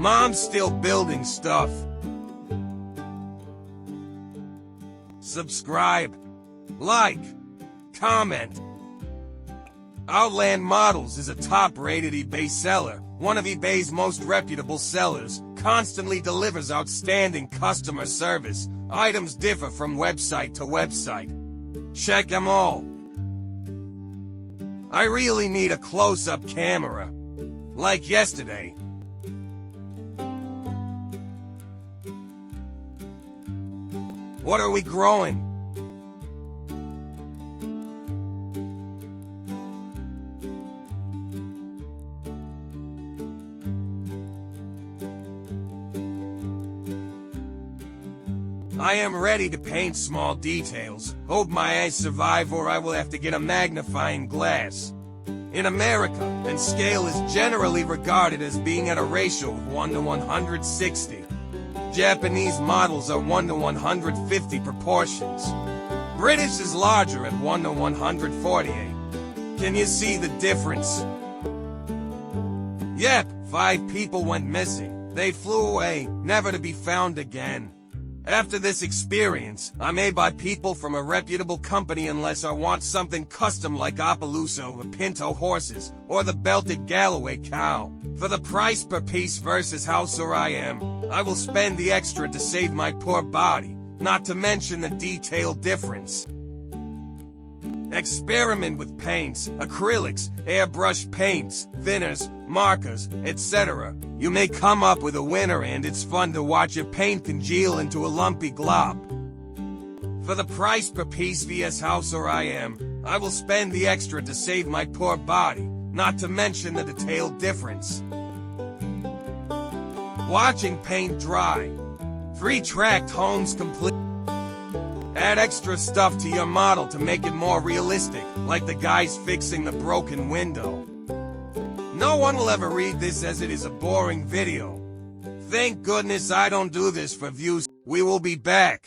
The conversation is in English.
Mom's still building stuff. Subscribe, like, comment. Outland Models is a top-rated eBay seller, one of eBay's most reputable sellers, constantly delivers outstanding customer service. Items differ from website to website. Check them all. I really need a close-up camera. Like yesterday. What are we growing? I am ready to paint small details. Hope my eyes survive or I will have to get a magnifying glass. In America, and scale is generally regarded as being at a ratio of 1 to 160. Japanese models are 1 to 150 proportions. British is larger at 1 to 148. Can you see the difference? Yep, 5 people went missing. They flew away, never to be found again. After this experience, I may buy people from a reputable company unless I want something custom like Appaloosa or Pinto horses, or the belted Galloway cow. For the price per piece versus House or I Am, I will spend the extra to save my poor body, not to mention the detail difference. Experiment with paints, acrylics, airbrush paints, thinners, markers, etc. You may come up with a winner and it's fun to watch your paint congeal into a lumpy glob. For the price per piece vs House or I Am, I will spend the extra to save my poor body, not to mention the detail difference. Watching paint dry. 3-tracked homes complete. Add extra stuff to your model to make it more realistic, like the guys fixing the broken window. No one will ever read this as it is a boring video. Thank goodness I don't do this for views. We will be back.